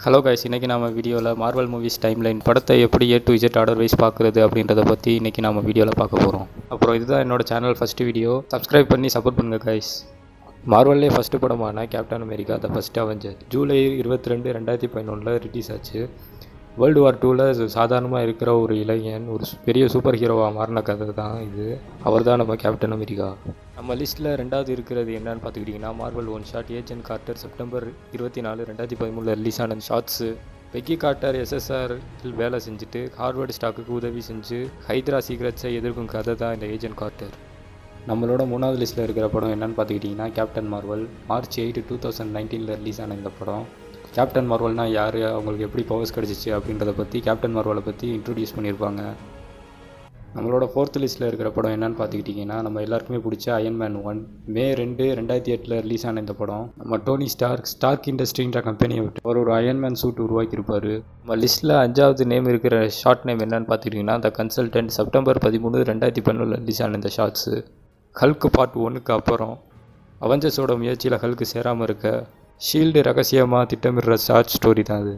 Hello guys, இன்றைக்கி நம்ம வீடியோவில் மார்வல் மூவிஸ் டைம்லைன் படத்தை எப்படி A to Z order wise பார்க்குறது அப்படின்றத பற்றி இன்றைக்கி நம்ம வீடியோவில் பார்க்க போகிறோம். அப்புறம் இதுதான் என்னோட சேனல் ஃபஸ்ட்டு வீடியோ. சப்ஸ்கிரைப் பண்ணி சப்போர்ட் பண்ணுங்கள் கைஸ். மார்வல்லே ஃபஸ்ட்டு படமான captain America the first Avenger July 22, 2011 release ஆச்சு. வேர்ல்டு வார் 2ல் சாதாரணமாக இருக்கிற ஒரு இளைஞன் ஒரு பெரிய சூப்பர் ஹீரோவாக மாறின கதை தான் இது. அவர் தான் நம்ம கேப்டன் அமெரிக்கா. நம்ம லிஸ்ட்டில் ரெண்டாவது இருக்கிறது என்னன்னு பார்த்துக்கிட்டிங்கன்னா Marvel one shot agent Carter September 24, 2013 release ஆன ஷார்ட்ஸு. பெக்கி கார்ட்டர் SSRல் வேலை செஞ்சுட்டு ஹார்வர்டு ஸ்டாக்குக்கு உதவி செஞ்சு ஹைட்ரா சீக்ரெட்ஸை எதிர்க்கும் கதை தான் இந்த ஏஜென்ட் கார்ட்டர். நம்மளோட மூணாவது லிஸ்ட்டில் இருக்கிற படம் என்னன்னு பார்த்துக்கிட்டிங்கன்னா கேப்டன் மார்வல். மார்ச் 8, 2019 ரிலீஸ் ஆன இந்த படம். கேப்டன் மார்வல்னால் யார், அவங்களுக்கு எப்படி பவர்ஸ் கிடச்சிச்சு அப்படின்றத பற்றி கேப்டன் மார்வலை பற்றி இன்ட்ரடியூஸ் பண்ணியிருப்பாங்க. நம்மளோட ஃபோர்த் லிஸ்ட்டில் இருக்கிற படம் என்னன்னு பார்த்துக்கிட்டிங்கன்னா நம்ம எல்லாருக்குமே பிடிச்ச அயன்மேன் 1. மே 2, 2008 ரிலீஸ் ஆன இந்த படம். நம்ம டோனி ஸ்டார்க் இண்டஸ்ட்ரின்ற கம்பெனியை விட்டு அவர் ஒரு அயன்மேன் சூட் உருவாக்கியிருப்பார். நம்ம லிஸ்ட்டில் 5வது நேம் இருக்கிற ஷார்ட் நேம் என்னன்னு பார்த்துக்கிட்டிங்கன்னா த கன்சல்டன்ட். செப்டம்பர் 13, 2012 ரிலீஸ் ஆன இந்த ஷார்ட்ஸு. ஹல்க் பார்ட் 1க்கு அப்புறம் அவெஞ்சர்ஸோட முயற்சியில் ஹல்க் சேராமல் இருக்க ஷீல்டு ரகசியமாக திட்டமிடுற ஷார்ட் ஸ்டோரி தான் அது.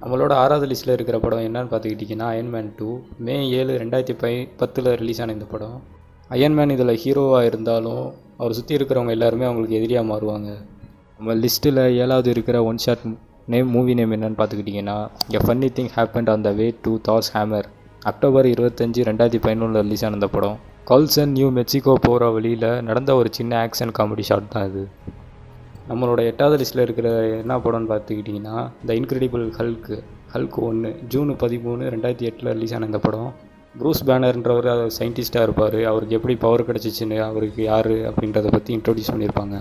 நம்மளோட 6வது லிஸ்ட்டில் இருக்கிற படம் என்னன்னு பார்த்துக்கிட்டிங்கன்னா அயன்மேன் 2. மே 7, 2010 ரிலீஸ் ஆன இந்த படம். அயன்மேன் இதில் ஹீரோவாக இருந்தாலும் அவர் சுற்றி இருக்கிறவங்க எல்லாருமே அவங்களுக்கு எதிரியாக மாறுவாங்க. நம்ம லிஸ்ட்டில் 7வது இருக்கிற ஒன் ஷாட் மூவி நேம் என்னன்னு பார்த்துக்கிட்டிங்கன்னா a funny thing happened on the way to Thor's hammer. October 25, 2011 release ஆன இந்த படம். கால்சன் நியூ மெக்சிகோ போகிற வழியில் நடந்த ஒரு சின்ன ஆக்ஷன் காமெடி ஷாட் தான் இது. நம்மளோட 8வது லிஸ்ட்டில் இருக்கிற என்ன படம்னு பார்த்துக்கிட்டிங்கன்னா த இன்க்ரெடிபிள் ஹல்க் 1. ஜூன் 13, 2008 ரிலீஸ் ஆன இந்த படம். ப்ரூஸ் பேனர்ன்றவர் சயின்டிஸ்ட்டாக இருப்பார். அவருக்கு எப்படி பவர் கிடச்சிச்சின்னு, அவருக்கு யார் அப்படின்றத பற்றி இன்ட்ரடியூஸ் பண்ணியிருப்பாங்க.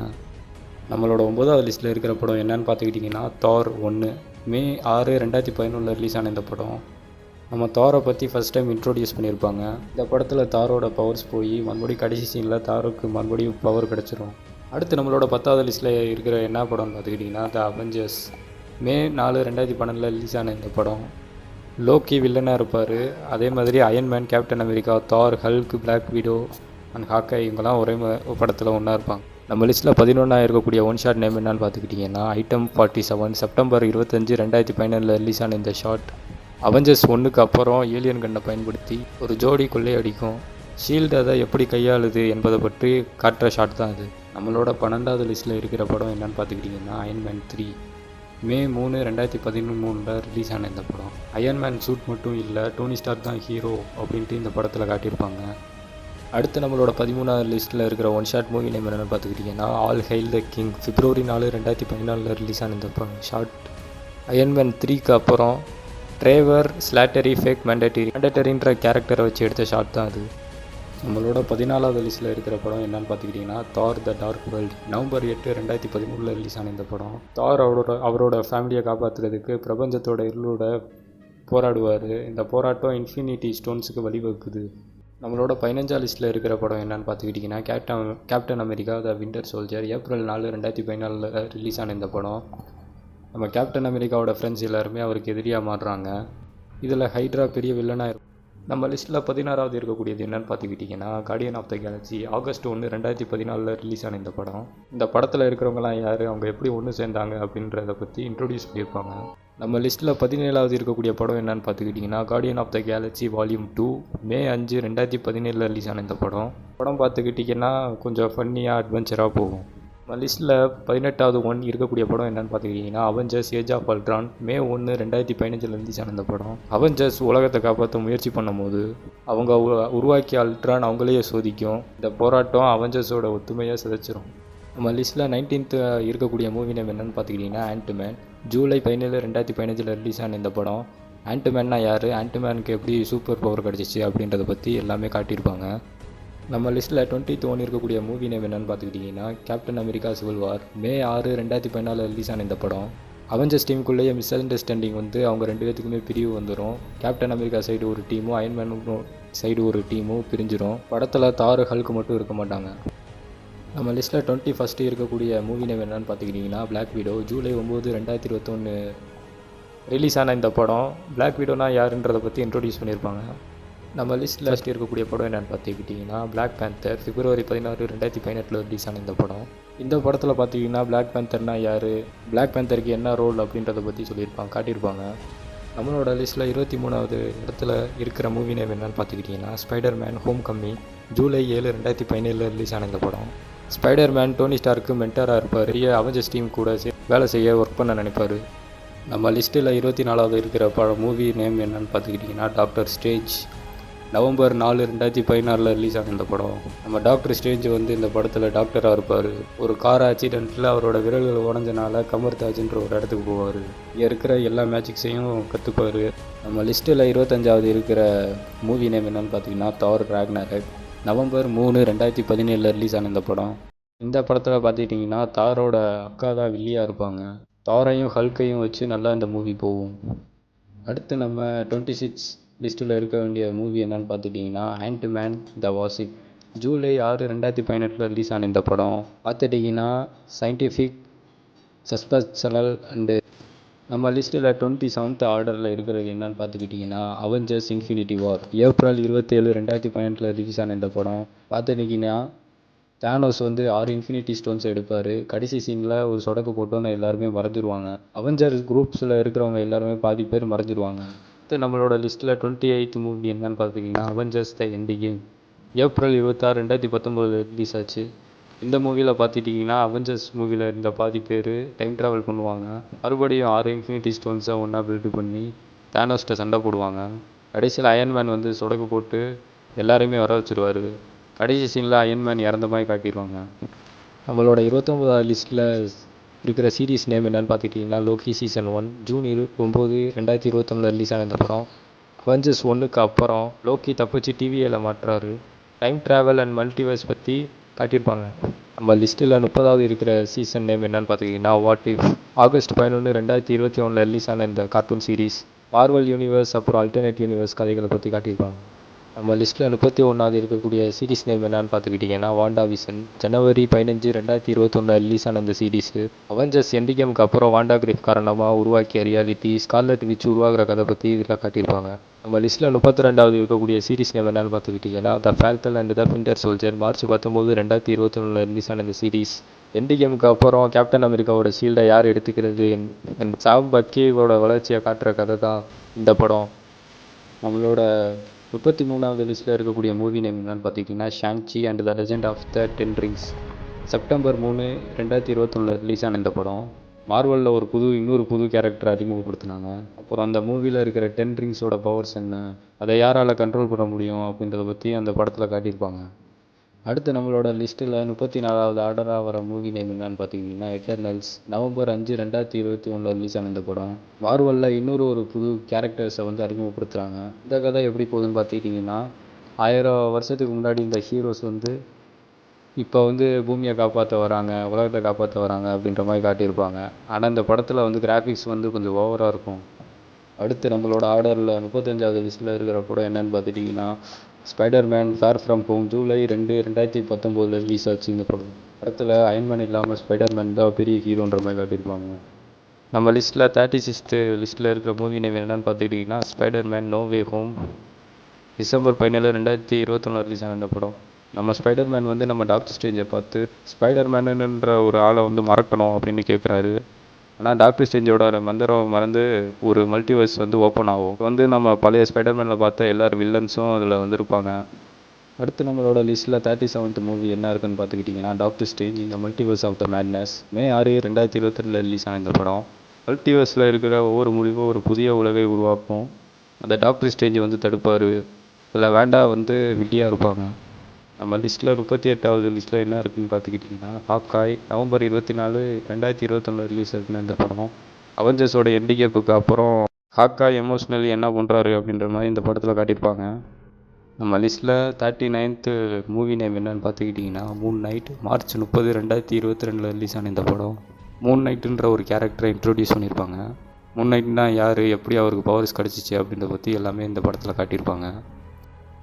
நம்மளோட 9வது லிஸ்ட்டில் இருக்கிற படம் என்னன்னு பார்த்துக்கிட்டிங்கன்னா தார் 1. மே 6, 2011 ரிலீஸ் ஆன இந்த படம். நம்ம தாரை பற்றி ஃபஸ்ட் டைம் இன்ட்ரோடியூஸ் பண்ணியிருப்பாங்க. இந்த படத்தில் தாரோட பவர்ஸ் போய் மறுபடியும் கடைசி சீனில் தாருக்கு மறுபடியும் பவர் கிடச்சிரும். அடுத்து நம்மளோட 10வது லிஸ்ட்டில் இருக்கிற என்ன படம்னு பார்த்துக்கிட்டிங்கன்னா த அவெஞ்சர்ஸ். மே 4, 2012 ரிலீஸ் ஆன இந்த படம். லோக்கி வில்லனாக இருப்பார். அதே மாதிரி அயன்மேன், கேப்டன் அமெரிக்கா, தார், ஹல்க், பிளாக் விடோ அண்ட் ஹாக்கை இவங்கெல்லாம் ஒரே படத்தில் ஒன்றா இருப்பாங்க. நம்ம லிஸ்ட்டில் 11 இருக்கக்கூடிய ஒன் ஷாட் நேம் என்னன்னு பார்த்துக்கிட்டிங்கன்னா ஐட்டம் 47. செப்டம்பர் 25, 2017 ரிலீஸ் ஆன இந்த ஷாட் அவெஞ்சர்ஸ் 1க்கு அப்புறம் ஏலியன் கண்ணை பயன்படுத்தி ஒரு ஜோடி கொள்ளையடிக்கும். ஷீல்டு அதை எப்படி கையாளுது என்பதை பற்றி காட்டுற ஷாட் தான் அது. நம்மளோட 12வது லிஸ்ட்டில் இருக்கிற படம் என்னன்னு பார்த்துக்கிட்டிங்கன்னா அயன்மேன் 3. மே 3, 2013 ரிலீஸ் ஆன இந்த படம். அயன்மேன் சூட் மட்டும் இல்லை, டோனி ஸ்டார்க் தான் ஹீரோ அப்படின்ட்டு இந்த படத்தில் காட்டியிருப்பாங்க. அடுத்து நம்மளோட 13வது லிஸ்ட்டில் இருக்கிற ஒன் ஷாட் மூவி நேம் என்னென்னு பார்த்துக்கிட்டிங்கன்னா all hail the king. February 4, 2014 release ஆன இந்த ஷார்ட் அயன்மேன் 3க்கு அப்புறம் ட்ரேவர் ஸ்லாட்டரி ஃபேக் மேண்டட்டரின்ற கேரக்டரை வச்சு எடுத்த ஷார்ட் தான் அது. நம்மளோட 14வது லிஸ்ட்டில் இருக்கிற படம் என்னன்னு பார்த்துக்கிட்டிங்கன்னா Thor the dark world. November 8, 2013 release ஆன இந்த படம். தார் அவரோட ஃபேமிலியை காப்பாற்றுறதுக்கு பிரபஞ்சத்தோட இருளோட போராடுவார். இந்த போராட்டம் இன்ஃபினிட்டி ஸ்டோன்ஸுக்கு வழிவகுக்குது. நம்மளோட 15வது லிஸ்ட்டில் இருக்கிற படம் என்னன்னு பார்த்துக்கிட்டிங்கன்னா கேப்டன் அமெரிக்கா த வின்டர் சோல்ஜர். ஏப்ரல் 4, 2014 ரிலீஸ் ஆன இந்த படம். நம்ம கேப்டன் அமெரிக்காவோட ஃப்ரெண்ட்ஸ் எல்லாருமே அவருக்கு எதிரியாக மாறுறாங்க. இதில் ஹைட்ரா பெரிய வில்லனாக இருக்கும். நம்ம லிஸ்ட்டில் 16வது இருக்கக்கூடியது என்னன்னு பார்த்துக்கிட்டிங்கன்னா guardian of the galaxy. August 1, 2014 release ஆன இந்த படம். இந்த படத்தில் இருக்கிறவங்களாம் யார், அவங்க எப்படி ஒன்று சேர்ந்தாங்க அப்படின்றத பற்றி இன்ட்ரடியூஸ் பண்ணியிருப்பாங்க. நம்ம லிஸ்ட்டில் 17வது இருக்கக்கூடிய படம் என்னன்னு பார்த்துக்கிட்டிங்கன்னா guardian of the galaxy volume 2. May 5, 2017 release ஆன இந்த படம் பார்த்துக்கிட்டிங்கன்னா கொஞ்சம் ஃபன்னியாக அட்வென்ச்சராக போகும். நம்ம லிஸ்ட்டில் 18வது இருக்கக்கூடிய படம் என்னன்னு பார்த்துக்கிட்டிங்கன்னா Avengers age of Ultron. May 1, 2015 release ஆன இந்த படம். அவெஞ்சர்ஸ் உலகத்தை காப்பாற்ற முயற்சி பண்ணும்போது அவங்க உருவாக்கிய அல்ட்ரான் அவங்களையே சோதிக்கும். இந்த போராட்டம் அவெஞ்சர்ஸோட ஒத்துமையாக சிதைச்சிரும். நம்ம லிஸ்ட்டில் 19th இருக்கக்கூடிய மூவி நேம் என்னன்னு பார்த்துக்கிட்டிங்கன்னா ஆண்ட்மேன். ஜூலை 17, 2015 ரிலீஸ் ஆன இந்த படம். ஆண்ட்மேன்னா யார், ஆண்ட்மேனுக்கு எப்படி சூப்பர் பவர் கிடச்சிச்சு அப்படின்றத பற்றி எல்லாமே காட்டியிருப்பாங்க. நம்ம லிஸ்ட்டில் 21 இருக்கக்கூடிய மூவி நேம் என்னன்னு பார்த்துக்கிட்டிங்கன்னா கேப்டன் அமெரிக்கா சிவில் வார். மே 6, 2014 ரிலீஸ் ஆன இந்த படம். அவெஞ்சர்ஸ் டீமுக்குள்ளேயே மிஸ் அண்டர்ஸ்டாண்டிங் வந்து அவங்க 2 பேத்துக்குமே பிரிவு வந்துடும். கேப்டன் அமெரிக்கா சைடு ஒரு டீமும் அயன்மேன் சைடு ஒரு டீமும் பிரிஞ்சிடும். படத்தில் தார், ஹல்க் மட்டும் இருக்க மாட்டாங்க. நம்ம லிஸ்ட்டில் 21 இருக்கக்கூடிய மூவி நேம் என்னன்னு பார்த்துக்கிட்டிங்கன்னா பிளாக் விடோ. ஜூலை 9, 2021 ரிலீஸ் ஆன இந்த படம். பிளாக் விடோனா யாருன்றதை பற்றி இன்ட்ரடியூஸ் பண்ணியிருப்பாங்க. நம்ம லிஸ்ட்டில் இருக்கக்கூடிய படம் என்னென்னு பார்த்துக்கிட்டிங்கன்னா பிளாக் பேந்தர். பிப்ரவரி 16, 2018 ரிலீஸ் ஆன இந்த படம். இந்த படத்தில் பார்த்தீங்கன்னா பிளாக் பேந்தர்னா யார், பிளாக் பேந்தருக்கு என்ன ரோல் அப்படின்றத பற்றி காட்டியிருப்பாங்க. நம்மளோட லிஸ்ட்டில் 23வது இடத்துல இருக்கிற மூவி நேம் என்னன்னு பார்த்துக்கிட்டிங்கன்னா spider man home coming. July 7, 2017 release ஆன இந்த படம். ஸ்பைடர் மேன் டோனி ஸ்டார்க்கு மென்டராக இருப்பார். பெரிய அவெஞ்சர்ஸ் டீம் கூட வேலை செய்ய ஒர்க் பண்ண நினைப்பார். நம்ம லிஸ்ட்டில் 24வது இருக்கிற மூவி நேம் என்னன்னு பார்த்துக்கிட்டிங்கன்னா டாக்டர் ஸ்ட்ரேஞ்ச். நவம்பர் 4, 2016 ரிலீஸ் ஆன இந்த படம். நம்ம டாக்டர் ஸ்ட்ரேஞ்ச் வந்து இந்த படத்தில் டாக்டராக இருப்பார். ஒரு கார் ஆக்சிடெண்ட்டில் அவரோட விரல்கள் உடஞ்சனால கமர்தாஜ்ன்ற ஒரு இடத்துக்கு போவார். இங்கே இருக்கிற எல்லா மேஜிக்ஸையும் கற்றுப்பார். நம்ம லிஸ்ட்டில் 25வது இருக்கிற மூவி நேம் என்னன்னு பார்த்தீங்கன்னா தார் ராக்னரக். நவம்பர் 3, 2017 ரிலீஸ் ஆன இந்த படம். இந்த படத்தில் பார்த்துக்கிட்டிங்கன்னா தாரோட அக்கா தான் வில்லியாக இருப்பாங்க. தாரையும் ஹல்கையும் வச்சு நல்லா இந்த மூவி போகும். அடுத்து நம்ம 26 லிஸ்ட்டில் இருக்க வேண்டிய மூவி என்னன்னு பார்த்துட்டிங்கன்னா ஆன்ட்மேன் த வாசிப். ஜூலை 6, 2018 ரிலீஸ் ஆன இந்த படம் பார்த்துட்டிங்கன்னா சயின்டிஃபிக், சஸ்பென்ஷனல் அண்டு. நம்ம லிஸ்ட்டில் 27th ஆர்டரில் இருக்கிறது என்னன்னு பார்த்துக்கிட்டிங்கன்னா அவெஞ்சர்ஸ் இன்ஃபினிட்டி வார். ஏப்ரல் 27, 2018 ரிலீஸ் ஆன இந்த படம் பார்த்துட்டிங்கன்னா தானோஸ் வந்து 6 இன்ஃபினிட்டி ஸ்டோன்ஸ் எடுப்பார். கடைசி சீனில் ஒரு சொடக்கு போட்டோன்னு எல்லாருமே மறைஞ்சிருவாங்க. அவெஞ்சர்ஸ் குரூப்ஸில் இருக்கிறவங்க எல்லாருமே பாதி பேர் மறைஞ்சிருவாங்க. அடுத்து நம்மளோட லிஸ்ட்டில் 28th மூவி என்னன்னு பார்த்தீங்கன்னா Avengers the end game. April 26, 2019 release ஆச்சு. இந்த மூவியில் பார்த்துட்டிங்கன்னா அவெஞ்சர்ஸ் மூவியில் இருந்த பாதி பேர் டைம் ட்ராவல் பண்ணுவாங்க. மறுபடியும் 6 இன்ஃபினிட்டி ஸ்டோன்ஸை ஒன்றா பில்டு பண்ணி தானோஸ்கிட்ட சண்டை போடுவாங்க. கடைசியில் அயன்மேன் வந்து சொடக்கு போட்டு எல்லாருமே வர வச்சுருவார். கடைசி சீனில் அயன்மேன் இறந்த மாதிரி காட்டிடுவாங்க. நம்மளோட 29வது லிஸ்ட்டில் இருக்கிற சீரீஸ் நேம் என்னன்னு பார்த்துக்கிட்டிங்கன்னா லோக்கி சீசன் 1. ஜூன் 9, 2021 ரிலீஸ் ஆன இந்த படம். அவெஞ்சர்ஸ் 1க்கு அப்புறம் லோக்கி தப்பிச்சு டிவியில் மாட்டுறாரு. டைம் ட்ராவல் அண்ட் மல்டிவர்ஸ் பற்றி காட்டியிருப்பாங்க. நம்ம லிஸ்ட்டில் 30வது இருக்கிற சீசன் நேம் என்னன்னு பார்த்துக்கிட்டிங்கன்னா வாட் இஃப். ஆகஸ்ட் 11, 2021 ரிலீஸ் ஆன இந்த கார்ட்டூன் சீரீஸ் மார்வல் யூனிவர்ஸ் அப்புறம் அல்டர்னேட் யூனிவர்ஸ் கதைகளை பற்றி காட்டியிருப்பாங்க. நம்ம லிஸ்ட்டில் 31வது இருக்கக்கூடிய சீரீஸ் நேம் என்னன்னு பார்த்துக்கிட்டிங்கன்னா வாண்டா விஷன். ஜனவரி 15, 2021 ரிலீஸ் ஆன இந்த சீரீஸு அவெஞ்சர்ஸ் எண்ட் கேமுக்கு அப்புறம் வாண்டா கிரிஃப் காரணமாக உருவாக்கிய ரியாலிட்டி ஸ்கார்லெட் விச் உருவாகிற கதை பற்றி இதில் காட்டியிருப்பாங்க. நம்ம லிஸ்ட்டில் 32வது இருக்கக்கூடிய சீரீஸ் நேம் என்னன்னு பார்த்துக்கிட்டிங்கன்னா the falcon and the winter soldier. March 19, 2021 release ஆன இந்த சீரீஸ் எண்ட் கேமுக்கு அப்புறம் கேப்டன் அமெரிக்காவோட ஷீல்டை யார் எடுத்துக்கிறது சாம் பக்கியோட வளர்ச்சியை காட்டுற கதை தான் இந்த படம். நம்மளோட 33வது லிஸ்ட்டில் இருக்கக்கூடிய மூவி நேம் என்னன்னு பார்த்துக்கிட்டிங்கன்னா Shang Chi and the legend of the 10 rings. September 3, 2021 release ஆன இந்த படம் மார்வலில் இன்னொரு புது கேரக்டர் அறிமுகப்படுத்தினாங்க. அப்புறம் அந்த மூவியில் இருக்கிற 10 ரிங்ஸோட பவர்ஸ் என்ன, அதை யாரால் கண்ட்ரோல் பண்ண முடியும் அப்படின்றத பற்றி அந்த படத்தில் காட்டியிருப்பாங்க. அடுத்து நம்மளோட லிஸ்ட்டில் 34வது ஆர்டராக வர மூவி நேம் என்னன்னு பார்த்துக்கிட்டிங்கன்னா எட்டர்னல்ஸ். நவம்பர் 5, 2021 ரிலீஸ் ஆன இந்த படம் மார்வலில் ஒரு புது கேரக்டர்ஸை வந்து அறிமுகப்படுத்துகிறாங்க. இந்த கதை எப்படி போகுதுன்னு பார்த்துக்கிட்டிங்கன்னா 1000 வருஷத்துக்கு முன்னாடி இந்த ஹீரோஸ் வந்து இப்போ வந்து பூமியை காப்பாற்ற வராங்க, உலகத்தை காப்பாற்ற வராங்க அப்படின்ற மாதிரி காட்டியிருப்பாங்க. ஆனால் இந்த படத்தில் வந்து கிராஃபிக்ஸ் வந்து கொஞ்சம் ஓவராக இருக்கும். அடுத்து நம்மளோட ஆர்டரில் 35வது லிஸ்ட்டில் இருக்கிற படம் என்னன்னு பார்த்துட்டிங்கன்னா spider man for from home. July 2, 2019 release ஆச்சு. இந்த படத்தில் அயன்மேன் இல்லாமல் ஸ்பைடர் மேன் தான் பெரிய ஹீரோன்ற மாதிரி காட்டியிருப்பாங்க. நம்ம லிஸ்ட்டில் 36th லிஸ்ட்டில் இருக்கிற மூவி நேம் என்னன்னு பார்த்துக்கிட்டிங்கன்னா spider man no way home. December 17, 2021 release ஆன இந்த படம். நம்ம ஸ்பைடர் மேன் வந்து நம்ம டாக்டர் ஸ்ட்ரேஞ்சை பார்த்து ஸ்பைடர் மேனுன்ற ஒரு ஆளை வந்து மறக்கணும் அப்படின்னு கேட்குறாரு. ஆனால் டாக்டர் ஸ்ட்ரேஞ்சோட மந்திரம் மறந்து ஒரு மல்டிவர்ஸ் வந்து ஓப்பன் ஆகும். வந்து நம்ம பழைய ஸ்பைடர்மேனில் பார்த்த எல்லாரும் வில்லன்ஸும் அதில் வந்துருப்பாங்க. அடுத்து நம்மளோட லிஸ்ட்டில் 37th மூவி என்ன இருக்குன்னு பார்த்துக்கிட்டிங்கன்னா டாக்டர் ஸ்ட்ரேஞ்ச் இந்த multiverse of the madness. May 6, 2022 release ஆன இந்த படம் மல்டிவர்ஸில் இருக்கிற ஒவ்வொரு முடிவும் ஒரு புதிய உலகை உருவாக்கும். அந்த டாக்டர் ஸ்ட்ரேஞ்ச் வந்து தடுப்பார். அதில் வேண்டா வந்து விட்டியாக இருப்பாங்க. நம்ம லிஸ்ட்டில் 38வது லிஸ்ட்டில் என்ன இருக்குதுன்னு பார்த்துக்கிட்டிங்கன்னா ஹாக்காய். நவம்பர் 24, 2021 ரிலீஸ் இருக்குன்னு இந்த படம் அவெஞ்சர்ஸோட எண்ட் கேமுக்கு அப்புறம் ஹாக்காய் எமோஷ்னலி என்ன பண்ணுறாரு அப்படின்ற மாதிரி இந்த படத்தில் காட்டியிருப்பாங்க. நம்ம லிஸ்ட்டில் 39th மூவி நேம் என்னன்னு பார்த்துக்கிட்டிங்கன்னா மூன் நைட். மார்ச் 30, 2022 ரிலீஸ் ஆன இந்த படம் மூன் நைட்டுன்ற ஒரு கேரக்டரை இன்ட்ரோடியூஸ் பண்ணியிருப்பாங்க. மூன் நைட்னா யார், எப்படி அவருக்கு பவர்ஸ் கிடச்சிச்சு அப்படின்றத பற்றி எல்லாமே இந்த படத்தில் காட்டியிருப்பாங்க.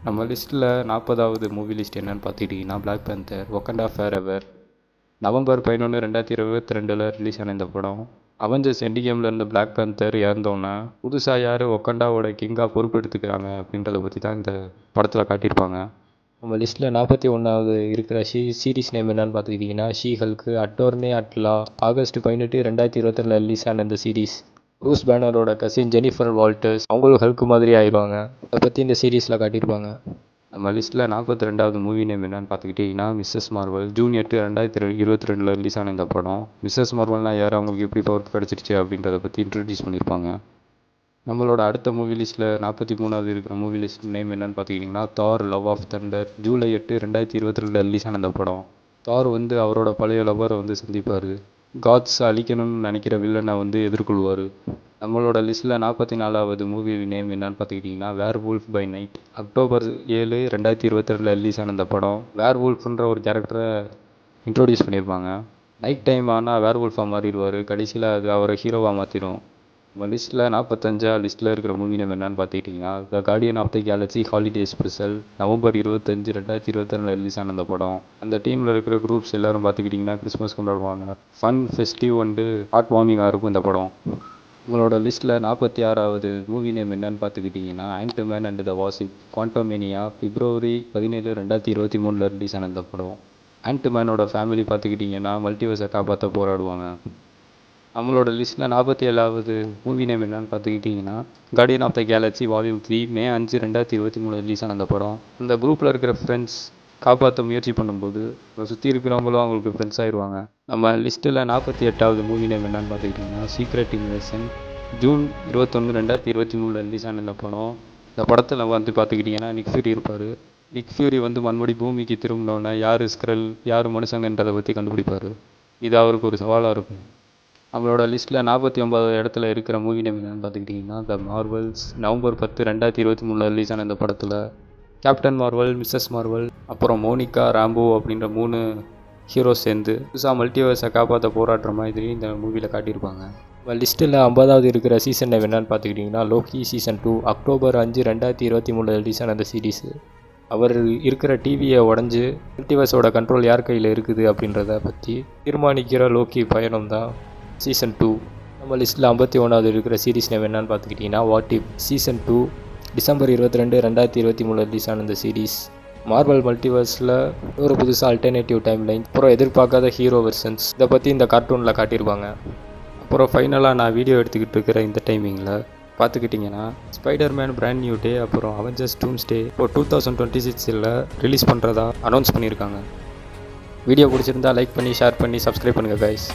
நம்ம லிஸ்ட்டில் 40வது மூவி லிஸ்ட் என்னன்னு பார்த்துக்கிட்டிங்கன்னா பிளாக் பேந்தர் வொகண்டா ஃபேர் எவர். நவம்பர் 11, 2022 ரிலீஸ் ஆன இந்த படம் அவெஞ்சர்ஸ் எண்ட் கேமில் இருந்த பிளாக் பேந்தர் இறந்தோன்னே புதுசாக யார் வொகண்டாவோட கிங்காக பொறுப்பெடுத்துக்கிறாங்க அப்படின்றத பற்றி தான் இந்த படத்தில் காட்டியிருப்பாங்க. நம்ம லிஸ்ட்டில் 41வது இருக்கிற சீரிஸ் நேம் என்னன்னு பார்த்துக்கிட்டிங்கன்னா she Hulk attorney at law. August 18 2022 release ஆன இந்த சீரிஸ் ப்ரூஸ் பேனரோட கசின் ஜெனிஃபர் வால்டர்ஸ் அவங்களும் ஹல்க்கு மாதிரி ஆயிடுவாங்க. அதை பற்றி இந்த சீரீஸில் காட்டியிருப்பாங்க. நம்ம லிஸ்ட்டில் 42வது மூவி நேம் என்னன்னு பார்த்துக்கிட்டிங்கன்னா மிஸ்ஸஸ் மார்வல். ஜூன் 8 2022 ரிலீஸ் ஆன இந்த படம் மிஸ்ஸஸ் மார்வல்னால் யார், அவங்களுக்கு எப்படி பவர் கிடச்சிருச்சு அப்படின்றத பற்றி இன்ட்ரடியூஸ் பண்ணியிருப்பாங்க. நம்மளோட அடுத்த மூவி லிஸ்ட்டில் 43வது இருக்கிற மூவி லிஸ்ட் நேம் என்னன்னு பார்த்துக்கிட்டிங்கன்னா Thor love of thunder. July 8 2022 release ஆன அந்த படம் தார் அவரோட பழைய லவ்வரை சந்திப்பார். காட்ஸ் அழிக்கணும்னு நினைக்கிற வில்லனை எதிர்கொள்வார். நம்மளோட லிஸ்ட்டில் 44வது மூவி நேம் என்னன்னு பார்த்துக்கிட்டிங்கன்னா werewolf by night. October 7 2022 release ஆன அந்த படம் வேர் வுல்ஃப்ன்ற ஒரு கேரக்டரை இன்ட்ரோடியூஸ் பண்ணியிருப்பாங்க. நைட் டைம் ஆனால் வேர் வுல்ஃபாக மாறிடுவார். கடைசியில் அது அவரை ஹீரோவாக மாற்றிடும். நம்ம லிஸ்ட்டில் 45 லிஸ்ட்டில் இருக்கிற மூவி நேம் என்னன்னு பார்த்துக்கிட்டிங்கன்னா the guardian of the galaxy holiday special. November 25 2022 release ஆன அந்த படம் அந்த டீமில் இருக்கிற குரூப்ஸ் எல்லோரும் பார்த்துக்கிட்டிங்கன்னா கிறிஸ்மஸ் கொண்டாடுவாங்க. ஃபன் ஃபெஸ்டிவ் ஹார்ட் வார்மிங்காக இருக்கும் இந்த படம். உங்களோட லிஸ்ட்டில் 46வது மூவி நேம் என்னன்னு பார்த்துக்கிட்டிங்கன்னா ant man and the wasp quantumania. February 17 2023 release ஆன இந்த படம் ஆண்ட்மேனோட ஃபேமிலி பார்த்துக்கிட்டிங்கன்னா மல்டிவர்ஸை காப்பாற்ற போராடுவாங்க. நம்மளோட லிஸ்ட்டில் 47வது மூவி நேம் என்னன்னு பார்த்துக்கிட்டிங்கன்னா guardian of the galaxy volume 3. May 5 2023 release ஆன அந்த படம் அந்த குரூப்பில் இருக்கிற ஃப்ரெண்ட்ஸ் காப்பாற்ற முயற்சி பண்ணும்போது சுற்றி இருக்கிறவங்களும் அவங்களுக்கு ஃப்ரெண்ட்ஸ் ஆயிடுவாங்க. நம்ம லிஸ்ட்டில் 48வது மூவி நேம் என்னன்னு பார்த்துக்கிட்டிங்கன்னா சீக்ரெட் இன்வெஷன். ஜூன் 21 2023 ரிலீஸ் ஆன இந்த படம் இந்த படத்தில் பார்த்துக்கிட்டிங்கன்னா நிக் ஃபியூரி இருப்பார். நிக் ஃபியூரி மறுபடி பூமிக்கு திரும்பினோன்னே யார் ஸ்க்ரல் யார் மனுஷங்கன்றதை பற்றி கண்டுபிடிப்பார். இது அவருக்கு ஒரு சவாலாக இருக்கும். நம்மளோட லிஸ்ட்டில் 49வது இடத்துல இருக்கிற மூவி நேம் என்னன்னு பார்த்துக்கிட்டிங்கன்னா த மார்வல்ஸ். நவம்பர் 10 2023 ரிலீஸ் ஆன இந்த படத்தில் கேப்டன் மார்வல், மிஸ்ஸஸ் மார்வல், அப்புறம் மோனிகா ராம்போ அப்படின்ற 3 ஹீரோஸ் சேர்ந்து புதுசாக மல்டிவர்ஸை காப்பாற்ற போராடுற மாதிரி இந்த மூவியில் காட்டியிருப்பாங்க. லிஸ்ட்டில் 50வது இருக்கிற சீசன் நேம் என்னன்னு பார்த்துக்கிட்டிங்கன்னா லோக்கி சீசன் 2. அக்டோபர் 5 2023 ரிலீஸ் ஆன அந்த சீரீஸு அவர் இருக்கிற டிவியை உடஞ்சி மல்டிவர்ஸோட கண்ட்ரோல் யார் கையில் இருக்குது அப்படின்றத பற்றி தீர்மானிக்கிற லோக்கி பயணம் தான் சீசன் 2. நம்ம லிஸ்ட்டில் 51வது இருக்கிற சீரீஸ் நேம் என்னன்னு பார்த்துக்கிட்டிங்கன்னா what if. Season 2 December 22 2023 release ஆன இந்த சீரீஸ் மார்வல் மல்டிவர்ஸில் ஒரு புதுசாக அல்டர்னேட்டிவ் டைம் லைன் அப்புறம் எதிர்பார்க்காத ஹீரோ வெர்ஷன்ஸ் இதை பற்றி இந்த கார்ட்டூனில் காட்டியிருப்பாங்க. அப்புறம் ஃபைனலாக நான் வீடியோ எடுத்துக்கிட்டு இருக்கிற இந்த டைமிங்கில் பார்த்துக்கிட்டிங்கன்னா ஸ்பைடர்மேன் பிராண்ட் நியூ டே அப்புறம் அவெஞ்சர்ஸ் டூம்ஸ்டே இப்போ 2026 ரிலீஸ் பண்ணுறதா அனௌன்ஸ் பண்ணியிருக்காங்க. வீடியோ பிடிச்சிருந்தா லைக் பண்ணி ஷேர் பண்ணி சப்ஸ்கிரைப் பண்ணுங்கள் கைஸ்.